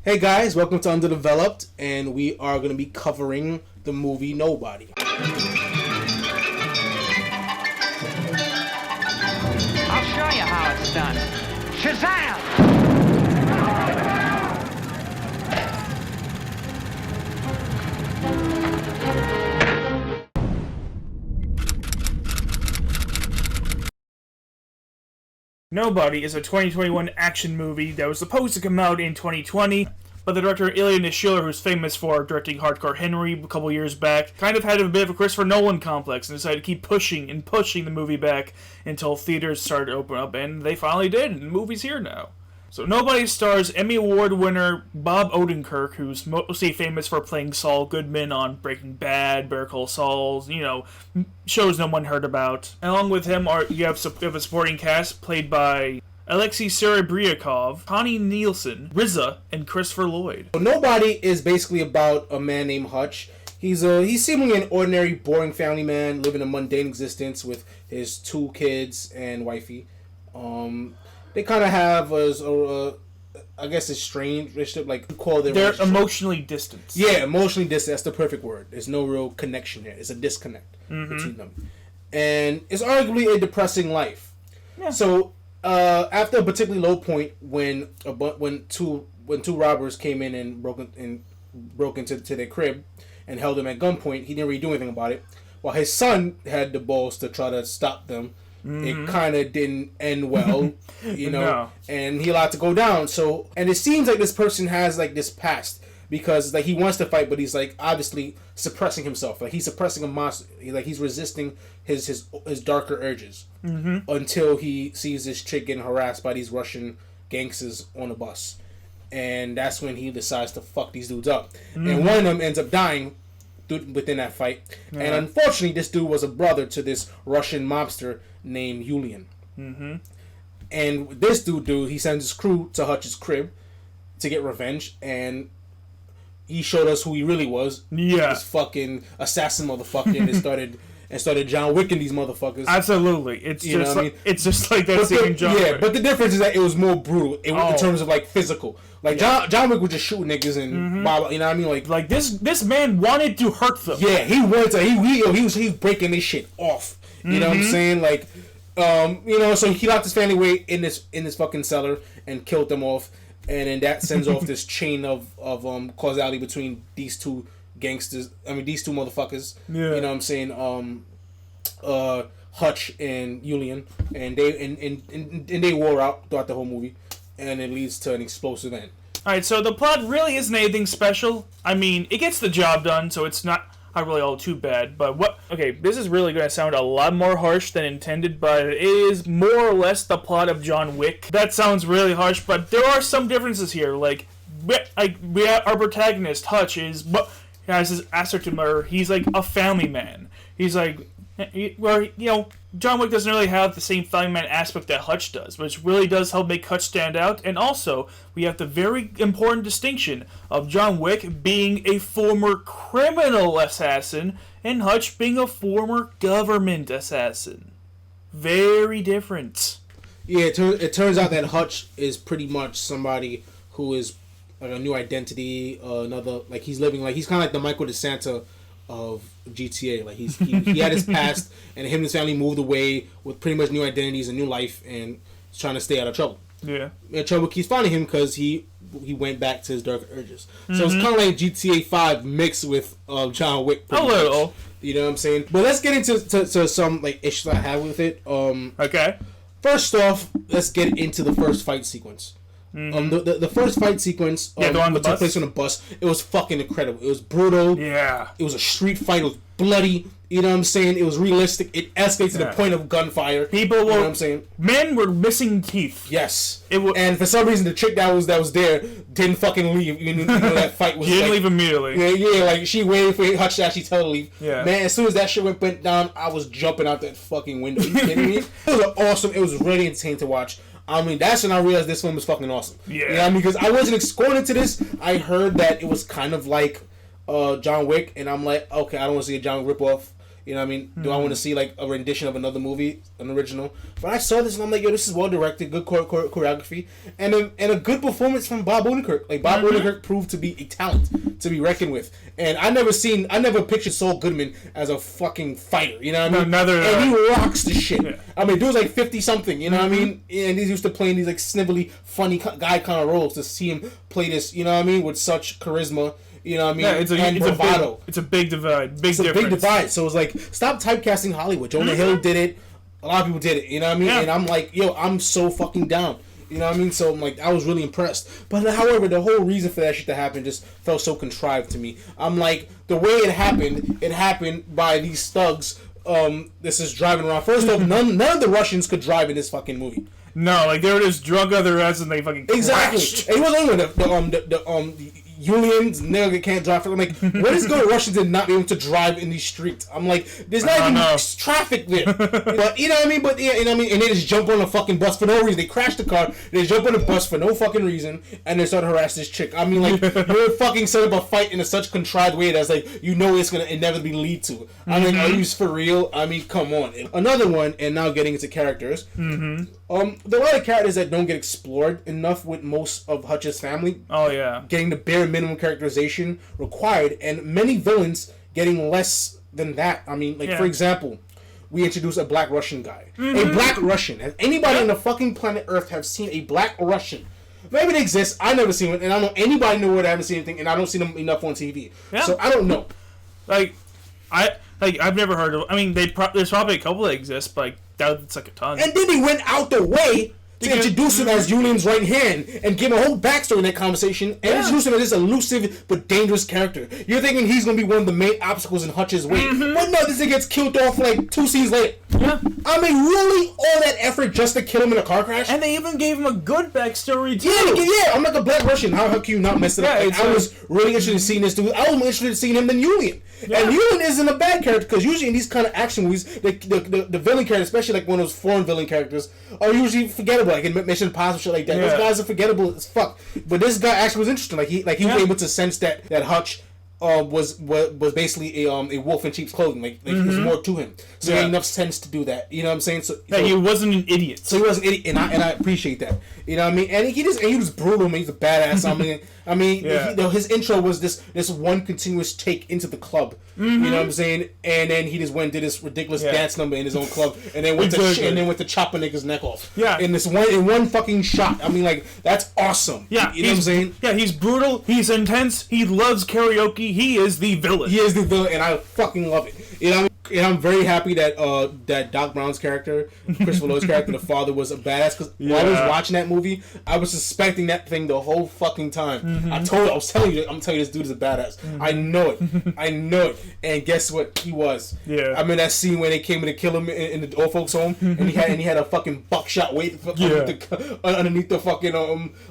Hey guys, welcome to Underdeveloped, and we are going to be covering the movie Nobody. I'll show you how it's done. Shazam! Nobody is a 2021 action movie that was supposed to come out in 2020, but the director Ilya Naschiller, who's famous for directing Hardcore Henry a couple years back, kind of had a bit of a Christopher Nolan complex and decided to keep pushing and pushing the movie back until theaters started to open up, and they finally did, and the movie's here now. So Nobody stars Emmy Award winner Bob Odenkirk, who's mostly famous for playing Saul Goodman on Breaking Bad, Better Call Saul, shows no one heard about. And along with him, you have a supporting cast played by Alexei Serebryakov, Connie Nielsen, RZA, and Christopher Lloyd. Nobody is basically about a man named Hutch. He's seemingly an ordinary, boring family man living a mundane existence with his 2 kids and wifey. They kind of have I guess a strange relationship, like you call them. They're emotionally distant. Yeah, emotionally distant. That's the perfect word. There's no real connection there. It's a disconnect between them, and it's arguably a depressing life. Yeah. So after a particularly low point, when two robbers came in and broke into their crib and held him at gunpoint, he didn't really do anything about it. While his son had the balls to try to stop them. It kind of didn't end well, No. and he allowed to go down. So, and it seems like this person has like this past because like he wants to fight, but he's like obviously suppressing himself. Like he's suppressing a monster. Like he's resisting his darker urges until he sees this chick getting harassed by these Russian gangsters on a bus, and that's when he decides to fuck these dudes up. And one of them ends up dying within that fight. Yeah. And unfortunately, this dude was a brother to this Russian mobster named Yulian. And this dude, he sends his crew to Hutch's crib to get revenge, and he showed us who he really was. Yeah. This fucking assassin motherfucker and started John Wicking these motherfuckers. Absolutely. It's just like that scene in John Wick. But the difference is that it was more brutal in terms of like physical. Like John Wick was just shooting niggas and blah, blah, you know what I mean? Like this man wanted to hurt them. Yeah, he wanted to. He was breaking this shit off. You know what I'm saying? Like, so he locked his family away in this fucking cellar and killed them off, and then that sends off this chain of causality between these two gangsters. I mean, these two motherfuckers. Yeah. You know what I'm saying? Hutch and Yulian, and they wore out throughout the whole movie, and it leads to an explosive end. Alright, so the plot really isn't anything special. I mean, it gets the job done, so it's not really all too bad. But this is really going to sound a lot more harsh than intended, but it is more or less the plot of John Wick. That sounds really harsh, but there are some differences here. Like our protagonist, Hutch, has his assertive murder. He's like a family man. He's like, John Wick doesn't really have the same family man aspect that Hutch does, which really does help make Hutch stand out. And also, we have the very important distinction of John Wick being a former criminal assassin and Hutch being a former government assassin. Very different. Yeah, it turns out that Hutch is pretty much somebody who is like a new identity, he's living like he's kind of like the Michael DeSanta of GTA. Like he had his past, and him and his family moved away with pretty much new identities and new life, and he's trying to stay out of trouble. Yeah, and trouble keeps finding him because he went back to his dark urges. So it's kind of like GTA 5 mixed with John Wick. A little, much. You know what I'm saying? But let's get into some like issues I have with it. Okay. First off, let's get into the first fight sequence. The first fight sequence took place on a bus. It was fucking incredible. It was brutal. Yeah. It was a street fight. It was bloody. You know what I'm saying? It was realistic. It escalated to the point of gunfire. People were, you know what I'm saying? Men were missing teeth. Yes. And for some reason, the chick that was there didn't fucking leave. You know that fight was. She didn't leave immediately. Yeah. Like she waited for Hutch to actually tell her to leave. Yeah. Man, as soon as that shit went down, I was jumping out that fucking window. Are you kidding me? It was awesome. It was really entertaining to watch. I mean, that's when I realized this film was fucking awesome. Yeah. You know what I mean? Because I wasn't going into this. I heard that it was kind of like John Wick, and I'm like, okay, I don't want to see a John Wick ripoff. You know what I mean? Do I want to see like a rendition of another movie, an original? But I saw this and I'm like, yo, this is well directed, good choreography, and a good performance from Bob Odenkirk. Like Bob Odenkirk proved to be a talent to be reckoned with. And I never pictured Saul Goodman as a fucking fighter. You know what I mean? And he rocks the shit. Yeah. I mean, dude's like 50 something. You know what I mean? And he's used to playing these like snivelly, funny guy kind of roles. To see him play this, you know what I mean, with such charisma. You know what I mean? Yeah, it's a big divide. Big divide. So it's like, stop typecasting Hollywood. Jonah Hill did it. A lot of people did it. You know what I mean? Yeah. And I'm like, yo, I'm so fucking down. You know what I mean? So I'm like, I was really impressed. But however, the whole reason for that shit to happen just felt so contrived to me. I'm like, the way it happened by these thugs. This is driving around. First off, none of the Russians could drive in this fucking movie. No, like they were just drunk on their ass and they fucking crashed. Exactly. And he wasn't even the Julian's nigga can't drive. I'm like, what is going Russians to not be able to drive in these streets? I'm like, there's not even traffic there. But you know what I mean? But yeah, you know what I mean? And they just jump on a fucking bus for no reason. They crash the car, they jump on the bus for no fucking reason, and they start to harass this chick. I mean, like, you're fucking set up a fight in a such contrived way that's like, you know it's gonna inevitably lead to. I mean, are you for real? I mean, come on. Another one, and now getting into characters. There are a lot of characters that don't get explored enough with most of Hutch's family. Oh yeah. Getting the bare minimum characterization required, and many villains getting less than that. I mean, like, for example, we introduced a black Russian guy. A black Russian. Has anybody on the fucking planet Earth have seen a black Russian? Maybe they exist. I never seen one, and I don't know anybody know where they haven't seen anything, and I don't see them enough on TV. Yeah. So I don't know. I've never heard of. I mean, there's probably a couple that exist, but that's like a ton. And then they went out the way to introduce him as Julian's right hand and give him a whole backstory in that conversation and introduce him as this elusive but dangerous character. You're thinking he's going to be one of the main obstacles in Hutch's way. But no, this thing gets killed off like 2 scenes later. Yeah. I mean, really? All that effort just to kill him in a car crash? And they even gave him a good backstory, too. Yeah, I'm like a black Russian. How can you not mess it up? I was really interested in seeing this dude. I was more interested in seeing him than Julian. Yeah. And Julian isn't a bad character, because usually in these kind of action movies, the villain character, especially like one of those foreign villain characters, are usually forgettable. Like in Mission Impossible, shit like that. Those guys are forgettable as fuck. But this guy actually was interesting. Like he was able to sense that Hutch was basically a wolf in sheep's clothing. Like there's more to him. So he had enough sense to do that. You know what I'm saying? So he wasn't an idiot. So he wasn't an idiot, and I appreciate that. You know what I mean? And he was brutal. He's a badass. I mean, his intro was this one continuous take into the club. You know what I'm saying? And then he just went and did this ridiculous dance number in his own club, and then went to chop a nigga's neck off. Yeah. In one fucking shot. I mean, like, that's awesome. Yeah. You know what I'm saying? Yeah. He's brutal. He's intense. He loves karaoke. He is the villain. He is the villain, and I fucking love it. You know what I mean? And I'm very happy that that Doc Brown's character, Christopher Lloyd's character, the father, was a badass. Because while I was watching that movie, I was suspecting that thing the whole fucking time. I'm telling you, this dude is a badass. I know it. And guess what? He was. Yeah. I mean that scene where they came in to kill him in the old folks' home, and he had a fucking buckshot waiting for underneath the fucking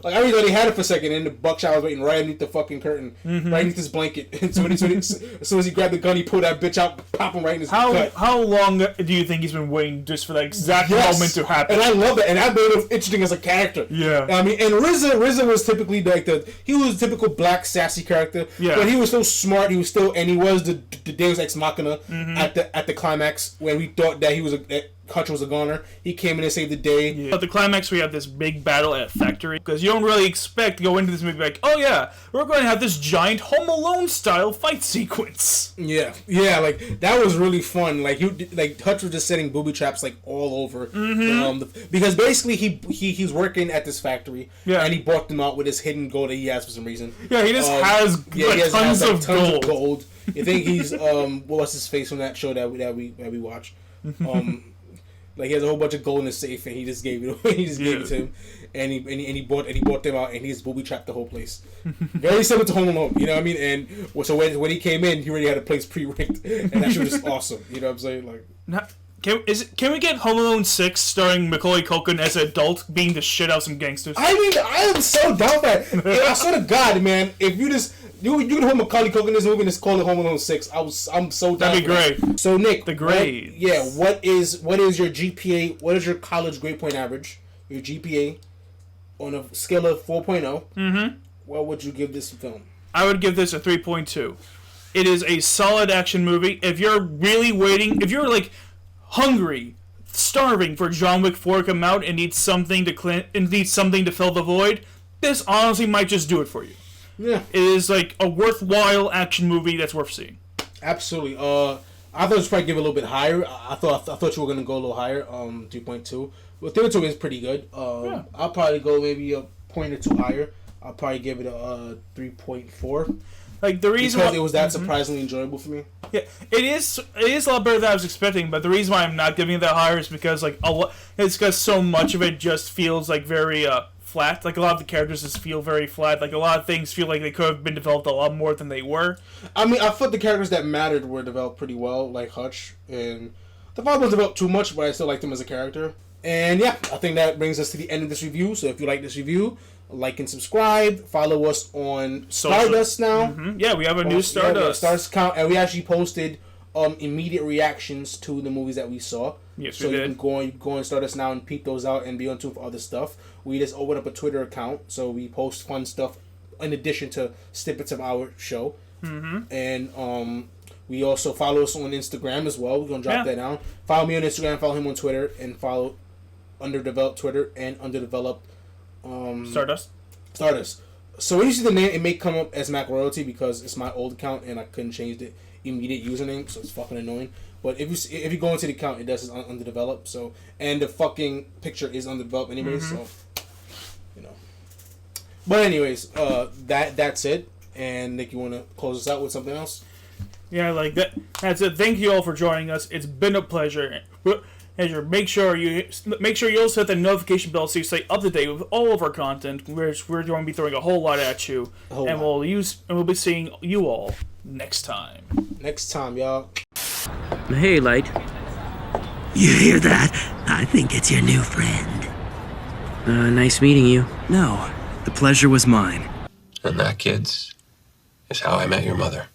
like I really thought he had it for a second, and the buckshot was waiting right underneath the fucking curtain, right underneath his blanket. And so as soon as he grabbed the gun, he pulled that bitch out, pop him right in his gut. How long do you think he's been waiting just for that exact moment to happen? And I love it, and that made him interesting as a character. Yeah. I mean, and RZA was typically like he was a typical black sassy character. Yeah. But he was so smart. He was the Deus Ex Machina at the climax when we thought that Hutch was a goner. He came in and saved the day. Yeah. At the climax, we have this big battle at a factory, because you don't really expect to go into this movie like, oh yeah, we're going to have this giant Home Alone style fight sequence. Yeah, like that was really fun. Like Hutch was just setting booby traps like all over. Because basically he's working at this factory, and he bought them out with his hidden gold that he has for some reason. Yeah, he just has tons of gold. You think he's what's his face from that show that we watch? Like he has a whole bunch of gold in his safe, and he just gave it away. He just gave it to him, and he bought them out, and he just booby trapped the whole place. Very similar to Home Alone, you know what I mean? And so when he came in, he already had a place pre-rigged, and that shit was just awesome. You know what I'm saying? Like, can we get Home Alone 6 starring Macaulay Culkin as an adult beating the shit out of some gangsters? I mean, I am so down for that. I swear to God, man, if you just. You can put Macaulay Culkin in this movie and just call it Home Alone 6. I'm so down. That'd be great. So Nick, the grades. What is your GPA? What is your college grade point average? Your GPA on a scale of 4.0. What would you give this film? I would give this a 3.2. It is a solid action movie. If you're really waiting, if you're like hungry, starving for John Wick 4 to come out and need something to fill the void, this honestly might just do it for you. Yeah. It is like a worthwhile action movie that's worth seeing. Absolutely. I thought it was probably give it a little bit higher. I thought you were gonna go a little higher. 3.2. Well, 3.2 is pretty good. Yeah. I'll probably go maybe a point or two higher. I'll probably give it a 3.4. Like the reason because it was that surprisingly enjoyable for me. Yeah, it is a lot better than I was expecting. But the reason why I'm not giving it that higher is because it's because so much of it just feels like very flat. Like a lot of the characters just feel very flat. Like a lot of things feel like they could have been developed a lot more than they were. I mean, I thought the characters that mattered were developed pretty well, like Hutch, and the father was developed too much, but I still liked him as a character. And yeah, I think that brings us to the end of this review. So if you like this review, like and subscribe. Follow us on Stardust now. Mm-hmm. Yeah, we have a new Stardust. Stardust account, and we actually posted immediate reactions to the movies that we saw. Yes, so we did. You can go on Stardust now and peep those out and be on tune for other stuff. We just opened up a Twitter account, so we post fun stuff in addition to snippets of our show. Mm-hmm. And we also follow us on Instagram as well. We're gonna drop that down. Follow me on Instagram. Follow him on Twitter, and follow Underdeveloped Twitter and Underdeveloped Stardust. So when you see the name, it may come up as Mac Royalty because it's my old account and I couldn't change the immediate username, so it's fucking annoying. But if you go into the account, it does is Underdeveloped. So and the fucking picture is Underdeveloped anyways. So you know. But anyways, that's it. And Nick, you want to close us out with something else? Yeah, like that. That's it. Thank you all for joining us. It's been a pleasure. Make sure you also hit the notification bell so you stay up to date with all of our content. We're going to be throwing a whole lot at you, we'll be seeing you all next time. Next time, y'all. Hey, Light. You hear that? I think it's your new friend. Nice meeting you. No, the pleasure was mine. And that, kids, is how I met your mother.